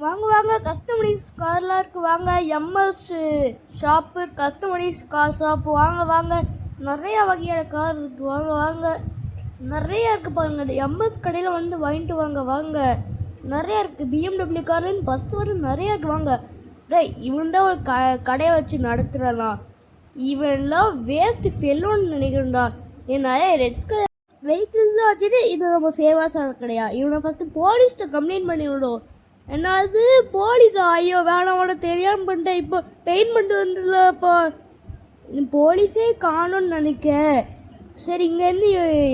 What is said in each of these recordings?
வாங்க வாங்க கஸ்டமரைஸ் கார்லாம் இருக்குது. வாங்க எம்எஸ் ஷாப்பு, கஸ்டமரைஸ் கார் ஷாப்பு. வாங்க வாங்க நிறையா வகையான கார் இருக்குது. வாங்க வாங்க நிறையா இருக்குது பாருங்கள். எம்எஸ் கடையில் வந்து வாங்கிட்டு வாங்க. வாங்க நிறையா இருக்குது. பிஎம்டபிள்யூ கார்லேருந்து பஸ் வர நிறையா இருக்குது. வாங்க டேய், இவன் தான் ஒரு கடையை வச்சு நடத்துகிறான். இவன்லாம் வேஸ்ட் ஃபெல்லோன்னு நினைக்கிறேன்டா. நிறைய ரெட் கலர் வெஹிக்கிள்ஸ் தான் வச்சுட்டு இது ரொம்ப ஃபேமஸான கடையா. இவனை ஃபஸ்ட்டு போலீஸ்கிட்ட கம்ப்ளைண்ட் பண்ணி விடும். என்னது போலீஸா? ஐயோ வேணாம், தெரியாமல் பண்ணிட்டேன். இப்போ பெயிண்ட் பண்ணிட்டு வந்துடல. இப்போ போலீஸே காணும்னு நினைக்க. சரி, இங்கேருந்து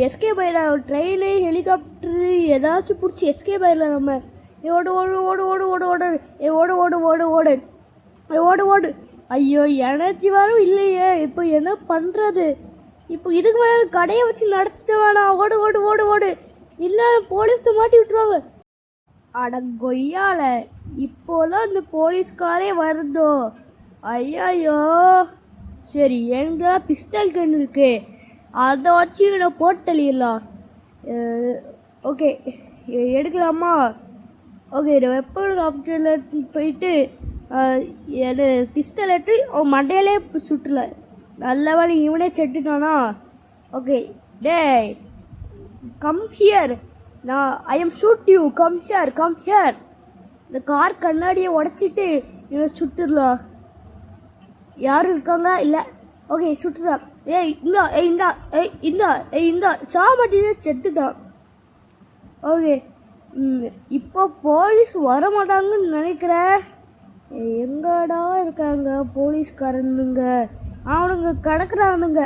எஸ்கேப் ஆயிடலாம். ட்ரெயின், ஹெலிகாப்டரு ஏதாச்சும் பிடிச்சி எஸ்கேப் ஆயிடலாம் நம்ம. ஓடு ஓடு ஓடு ஓடு ஓடு ஓடு ஓடு ஓடு ஓடு ஓடு ஓடு ஓடு. ஐயோ எனர்ஜி வரும் இல்லையே. இப்போ என்ன பண்ணுறது? இப்போ இதுக்கு மேலே கடையை வச்சு நடத்த வேணாம். ஓடு ஓடு ஓடு ஓடு, இல்லை போலீஸ்கிட்ட மாட்டி விட்டுருவாங்க. அட கொய்யால, இப்போலாம் இந்த போலீஸ்காரே வருதோ? ஐயோ சரி, எங்க பிஸ்டல் கன் இருக்கு, அதை வச்சு நான் போட்டலிடலாம். ஓகே எடுக்கலாமா? ஓகே, வெப்பன் ஆப்ஷனில் போயிட்டு பிஸ்டல் எடுத்து அவன் மண்டையிலே சுட்டல. நல்ல வேலை இவனே செட்டுட்டானா. ஓகே டேய், come here. I am shoot you. Come here, come here. இந்த கார் கண்ணாடியை உடச்சிட்டு இவனை சுட்டுடலாம். யாரும் இருக்காங்க? இல்லை. ஓகே சுட்டுடலாம். இந்தா இந்தா இந்தா இந்தா சாமாட்டியே செத்துட்டான். ஓகே, இப்போ போலீஸ் வர மாட்டாங்கன்னு நினைக்கிறேன். எங்கடா இருக்காங்க போலீஸ்காரனுங்க? அவனுங்க கிடக்குறானுங்க.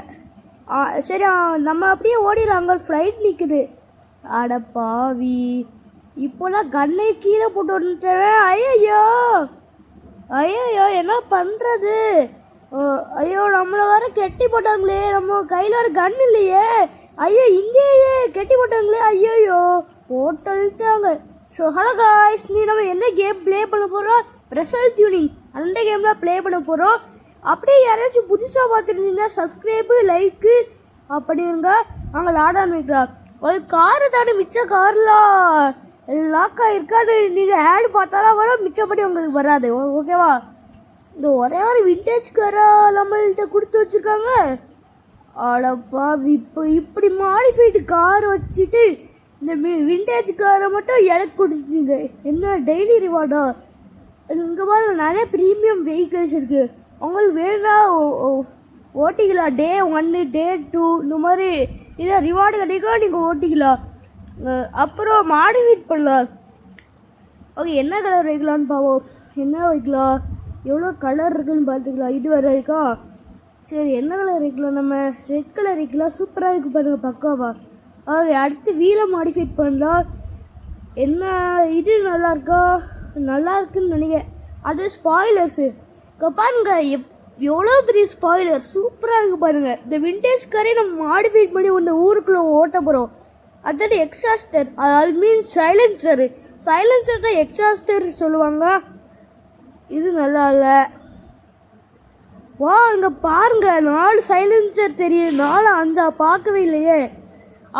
சரி, நம்ம அப்படியே ஓடிடலாம். அங்கே ஃப்ளைட் நிற்குது. அட பாவி, இப்போலாம் கண்ணை கீழே போட்டு வந்துட்டேன். ஐயோ ஐயோ என்ன பண்ணுறது? ஐயோ நம்மளை வேற கெட்டி போட்டாங்களே. நம்ம கையில் வேறு கன் இல்லையே. ஐயோ இங்கேயே கெட்டி போட்டாங்களே. ஐயோ போட்டாங்க. ஸோ ஹலோ காய்ஸ், நீ நம்ம என்ன கேம் ப்ளே பண்ண போகிறோம்? ப்ரெஷர் டியூனிங் அந்த கேமில் ப்ளே பண்ண போகிறோம். அப்படியே யாராச்சும் புதுசாக பார்த்துருந்தீங்கன்னா சப்ஸ்கிரைபு, லைக்கு அப்படிங்க அங்கே லாடான் வைக்கலாம். ஒரு காரு தானே, மிச்ச கார்லாம் லாக் ஆகிருக்கான்னு நீங்கள் ஆடு பார்த்தாலாம் வரும், மிச்சப்படி உங்களுக்கு வராது. ஓகேவா? இந்த ஒரே ஒரு விண்டேஜ் காராக நம்மள்கிட்ட கொடுத்து வச்சுருக்காங்க. அடப்பா, இப்போ இப்படி மாடிஃபைடு கார் வச்சுட்டு இந்த விண்டேஜ் காரை மட்டும் எனக்கு கொடுத்தீங்க. என்ன டெய்லி ரிவார்டா? இங்கே பாருங்க, நிறைய ப்ரீமியம் வெஹிக்கிள்ஸ் இருக்குது. உங்களுக்கு வேணும்னா ஓட்டிக்கலாம். டே 1, டே 2 இந்த மாதிரி இதை ரிவார்டு கிடைக்கலாம், நீங்கள் ஓட்டிக்கலாம். அப்புறம் மாடிஃபைட் பண்ணலாம். ஓகே, என்ன கலர் வைக்கலான்னு பாவோம். என்ன வைக்கலாம்? எவ்வளோ கலர் இருக்குதுன்னு பார்த்துக்கலாம். இது வேறு இருக்கா? சரி, என்ன கலர் வைக்கலாம்? நம்ம ரெட் கலர் வைக்கலாம். சூப்பராக இருக்குது பாருங்கள், பக்காவா. ஓகே, அடுத்து வீலை மாடிஃபைட் பண்ணலாம். என்ன இது நல்லா இருக்கா? நல்லா இருக்குன்னு நினைக்கிறேன். அது ஸ்பாய்லர்ஸு பாருங்க, எவ்வளோ பெரிய ஸ்பாய்லர், சூப்பராக இருக்குது பாருங்கள். இந்த விண்டேஜ் காரே நம்ம மாடிஃபைட் பண்ணி ஒன்று ஊருக்குள்ளே ஓட்ட போகிறோம். அதாவது எக்ஸாஸ்டர், அது மீன்ஸ் சைலன்சரு. சைலன்சர் தான் எக்ஸாஸ்டர் சொல்லுவாங்க. இது நல்லா இல்லை. வா, இங்கே பாருங்க, 4 சைலன்சர் தெரியும். 4 5 பார்க்கவே இல்லையே.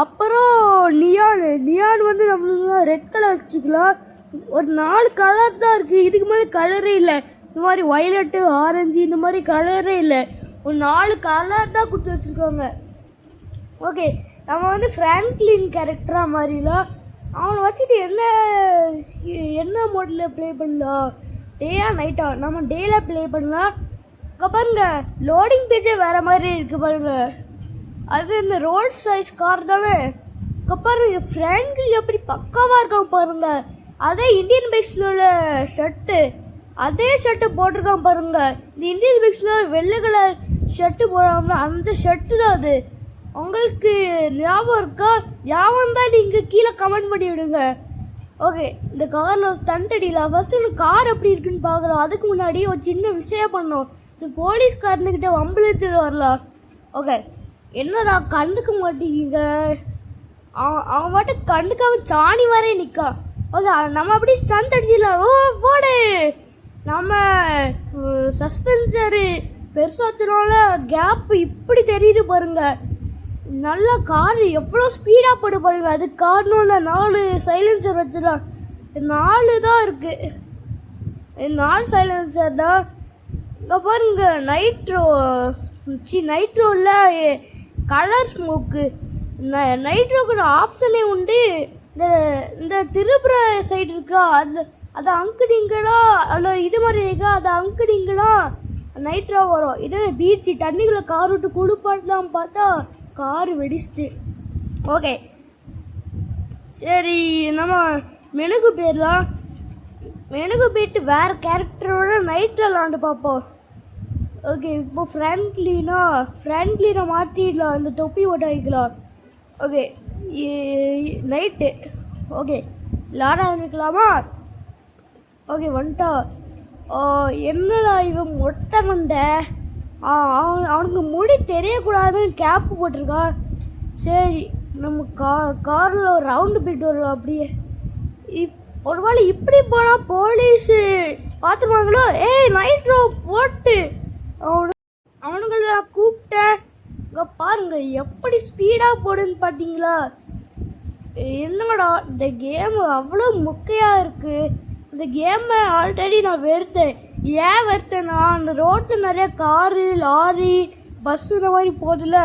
அப்புறம் நியான் வந்து நம்ம ரெட் கலர் வச்சுக்கலாம். ஒரு 4 கலர் தான் இருக்குது, இதுக்கு மேலே கலரே இல்லை. இந்த மாதிரி வயலட்டு, ஆரஞ்சு இந்த மாதிரி கலரே இல்லை. ஒரு 4 கலர் தான் கொடுத்து வச்சுருக்காங்க. ஓகே, நம்ம வந்து ஃப்ராங்க்லின் கேரக்டராக மாதிரிலாம் அவனை வச்சுட்டு என்ன மோடில் ப்ளே பண்ணலாம்? டேயா நைட்டா? நம்ம டேயில் ப்ளே பண்ணலாம். பாருங்க, லோடிங் பேஜே வேறு மாதிரி இருக்குது பாருங்க. அது இந்த ரோல்ஸ் ராய்ஸ் கார் தானே. பாருங்க, ஃப்ராங்க்லின் எப்படி பக்காவாக இருக்கான் பாருங்க. அதே இந்தியன் பைக்ஸில் உள்ள ஷர்ட்டு, அதே ஷர்ட்டு போட்டிருக்கான் பாருங்க. இந்த இந்தியன் பைக்ஸில் வெள்ளை கலர் ஷர்ட்டு போடாமல் அந்த ஷர்ட்டு தான் அது. உங்களுக்கு ஞாபகம் இருக்கா? ஞாபகம் தான் நீங்கள் கீழே கமெண்ட் பண்ணி விடுங்க. ஓகே, இந்த காரில் ஸ்டண்ட் அடிக்கலாம். ஃபஸ்ட்டு ஒரு கார் எப்படி இருக்குன்னு பார்க்கலாம். அதுக்கு முன்னாடி ஒரு சின்ன விஷயம் பண்ணோம். இந்த போலீஸ்காரனுக்கிட்ட வம்பிழுத்துட்டு வரலாம். ஓகே, என்னடா கண்டுக்க மாட்டேங்க? அவன் மட்டும் கண்டுக்காம சாணி வரையே நிற்கா. ஓகே, நம்ம அப்படி ஸ்டண்ட் அடிச்சிடலாம். ஓ போடு, நம்ம சஸ்பென்சரு பெருசாச்சுனால கேப்பு இப்படி தெரியுது பாருங்க. நல்ல கார் எவ்வளோ ஸ்பீடாக போட்டு பாருங்க. அது காரணம் இல்லை, 4 சைலன்சர் வச்சுலாம். 4 தான் இருக்குது. நான் சைலன்சர் தான். இங்கே பாருங்க நைட்ரோவில் கலர் ஸ்மோக்கு. நைட்ரோக்கு ஆப்ஷனே உண்டு. இந்த திருப்புற சைடு இருக்கா அது அங்குடிங்களா அதில் இது மாதிரி இருக்கா அது அங்குடிங்களா நைட்ரோ வரும். இதே பீச்சு தண்ணிக்குள்ளே கார் விட்டு குளிப்பாட்டலாம் பார்த்தா கார் வெடிச்சிட்டு. ஓகே சரி, நம்ம மெனுக்கு போயிடலாம். மெனுக்கு போயிட்டு வேறு கேரக்டரோட நைட்டில் விளாண்டு பார்ப்போம். ஓகே, இப்போ ஃப்ரெண்ட்லினா மாற்றிடலாம். அந்த தொப்பி ஓட்ட வைக்கலாம். Okay night. ஓகே விளாட ஆரம்பிக்கலாமா? ஓகே வந்துட்டா. என்னடா இவன் மொட்டை மண்டை, அவனுக்கு முடி தெரியக்கூடாதுன்னு கேப்பு போட்டிருக்கான். சரி நம்ம காரில் ஒரு ரவுண்டு போயிட்டு வரலாம். அப்படியே ஒரு வேளை இப்படி போனால் போலீஸு பார்த்துருவாங்களோ. நைட்ரோ போட்டு அவனுங்களை நான் கூப்பிட்டேன். இங்கே பாருங்கள் எப்படி ஸ்பீடாக போடுன்னு பார்த்தீங்களா? என்னடா இந்த கேமு அவ்வளோ மொக்கையாக இருக்குது. இந்த கேமை ஆல்ரெடி நான் வெறுத்தேன். ஏன் வெறுத்தேன்னா அந்த ரோட்டில் நிறைய காரு லாரி பஸ்ஸு இந்த மாதிரி போதில்ல,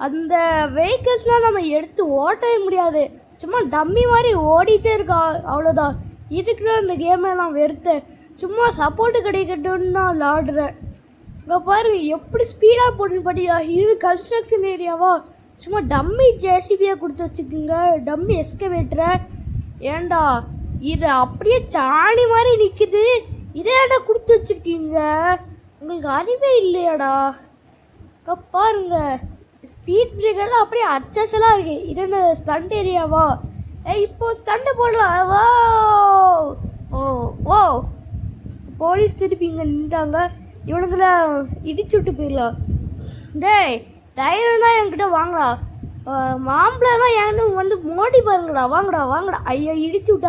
அந்த வெஹிக்கிள்ஸ்லாம் நம்ம எடுத்து ஓட்டவே முடியாது. சும்மா டம்மி மாதிரி ஓடிட்டே இருக்கா, அவ்வளோதான். இதுக்குலாம் இந்த கேமை நான் வெறுத்தேன். சும்மா சப்போர்ட்டு கிடைக்கட்டும்னு நான் விளாடுறேன். இங்கே பாருங்க எப்படி ஸ்பீடாக போட்டுன்னு பாட்டியா. இது கன்ஸ்ட்ரக்ஷன் ஏரியாவா? சும்மா டம்மி ஜேசிபியாக கொடுத்து வச்சுக்கோங்க, டம்மி எஸ்கவேட்டரை. ஏண்டா இது அப்படியே சாணி மாதிரி நிற்குது, இதே ஏடா கொடுத்து வச்சுருக்கீங்க? உங்களுக்கு அறிவே இல்லையாடா? பாருங்க ஸ்பீட் பிரேக்கர்லாம் அப்படியே அட்ஜஸ்டெல்லாம் இருக்கு. இது என்ன ஸ்டண்ட் ஏரியாவா? இப்போ ஸ்டண்ட் போடலாம். வா ஓ போலீஸ் திருப்பி இங்கே நின்றாங்க. இவனுங்களை இடிச்சு விட்டு போயிடலாம். டேய் டைரனா என்கிட்ட வாங்கடா, மாம்பழம் தான் ஏன்னு வந்து மோடி பாருங்கடா. வாங்கடா ஐயா இடிச்சு விட்டாங்க.